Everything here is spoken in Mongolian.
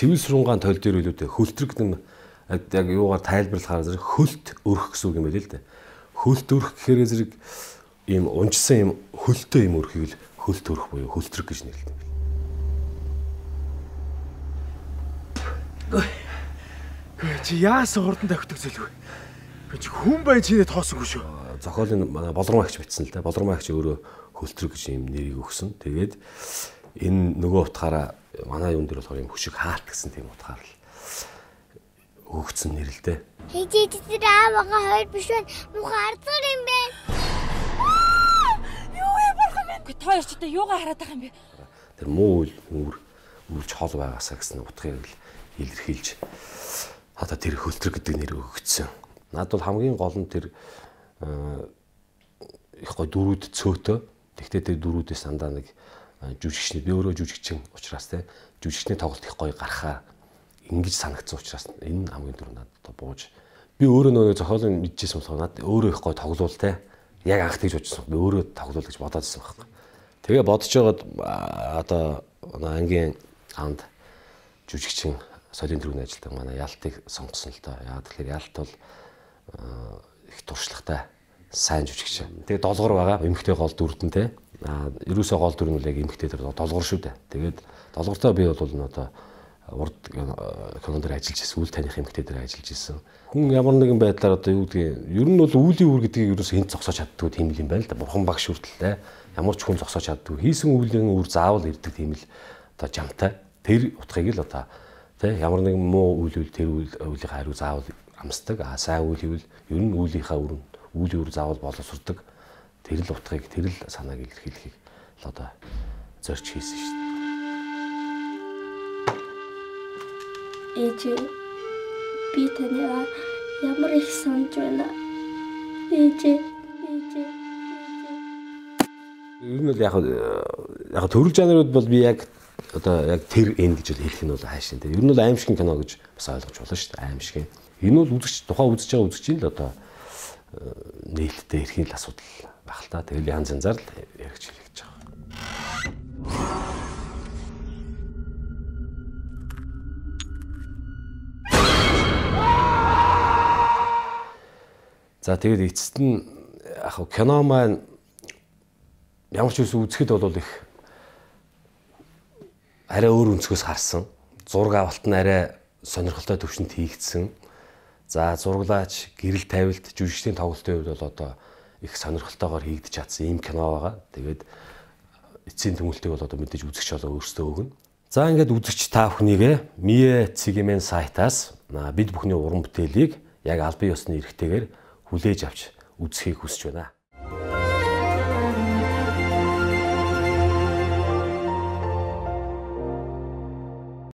цэвэр сургаан тойл дээр үлүүдээ хөлтрэг нэм яг юугаар тайлбарлахаар зэрэг хөлт өрх гэсэн үг юм байл л дээ. Хөлт өрх гэхээр зэрэг ийм унжсан ийм хөлтөө ийм өрхийг л хөлт өрх буюу хөлтрэг гэж нэрлэдэг. Чи яасан хурдан тавьдаг зэлгүй. Чи хүн бай чинээ тоосонгүй шүү. Зохиолын манай Болормаагч бичсэн л дээ. Болормаагч өөрөө хөлтрэг гэж ийм нэрийг өгсөн. Тэгээд энэ нөгөө утгаараа манай юун дээр болохоор ийм хөшиг хаалт гэсэн тийм утгаар л өгсөн нэр л дээ. Хичээдээр аавгаа хоёр биш байна. Муухай ардгар юм бэ. Юу юм бурхан минь. Гэ та ярьчдаа юугаа хараад байгаа юм бэ? Тэр муу үрж хол байгаасаа гэсэн утгыг л илэрхийлж одоо тэр хөлтрэг гэдэг нэр өгсөн. Наад бол хамгийн гол нь тэр их гой дөрүүд цөөтөө. Тэгтээ тэр дөрүүдээс дандаа нэг жүжигчний би өөрөө жүжигчин учраас те жүжигчний тоглолт их гоё гарахаа ингэж санагдсан учраас энэ хамгийн түрүү надад одоо бууж би өөрөө нөгөө зохиолын мэдчихсэн болохоор надад өөрөө их гоё тоглоул те яг анх тэгж бодчихсон. Би өөрөө тоглоул гэж бодоод байсан байхгүй. Тэгээ бодож байгаад одоо ангийн анд жүжигчин солин төрөний ажилтан манай Ялтыг сонгосон л доо. Яагаад тэгэхээр Ялт бол их туршлагатай сайн жүжигч. Тэгээ долгор байгаа эмэгтэй гол дүрдэнтэй. Ерөөсөө гол дүр нь л яг эмэгтэй дээр долгор шүү дээ. Тэгээд долгортой би бол одоо урд кинонд ажиллаж ирсэн, үйл таних эмэгтэй дээр ажиллаж ирсэн. Хүн ямар нэгэн байдлаар одоо юу гэдгийг ер нь бол үүлийн үр гэдгийг ерөөсөө хэн зогсоож чаддгүй тийм л юм байна л да. Бурхан багш хүртэл ямар ч хүн зогсоож чаддгүй. Хийсэн үүлийн үр заавал ирдэг тийм л одоо жамтай. Тэр утгыг л одоо тий ямар нэгэн муу үйл тэр үйлийнхээ хариу заавал амсдаг. Сайн үйл хийвэл ер нь үйлийнхээ үлийн үр заавал боловсрдог. Тэр л утгыг тэр л санааг илэрхийлэхийг л одоо зорж хийсэн шүү дээ. Ээжээ би танайгаа ямар их санаж байна. Ээжээ. Ер нь л яг төрөл жанрууд бол би яг одоо яг тэр энэ гэж хэлэх нь бол хайшин дээ. Ер нь бол аимшигын кино гэж бас ойлгож болно шүү дээ. Аимшигын. Энэ бол тухайн үзэж байгаа үзэгчийн л одоо нээлттэй эрхийн л асуудал байх л та. Тэгэл янз янзаар л яригч хэлж байгаа. За тэгээд эцэст нь яг кино маань ямар ч үс үзэхэд бол их арай өөр өнцгөөс харсан. Зураг авалт нь арай сонирхолтой төвшөнд хийгдсэн. За зураглаач, гэрэл тавилт, жүжигчдийн тоглолтын хувьд бол одоо их сонирхолтойгоор хийгдэж чадсан ийм кино байгаа. Тэгээд эцсийн тэмүүлтийг бол одоо мэдээж үзэгч болоо өөрсдөө өгнө. За ингээд үзэгч та бүхнийгээ Mie Цэгийн сайтаас бид бүхний уран бүтээлийг яг албан ёсны эрхтэйгээр хүлээж авч үзхийг хүсэж байна.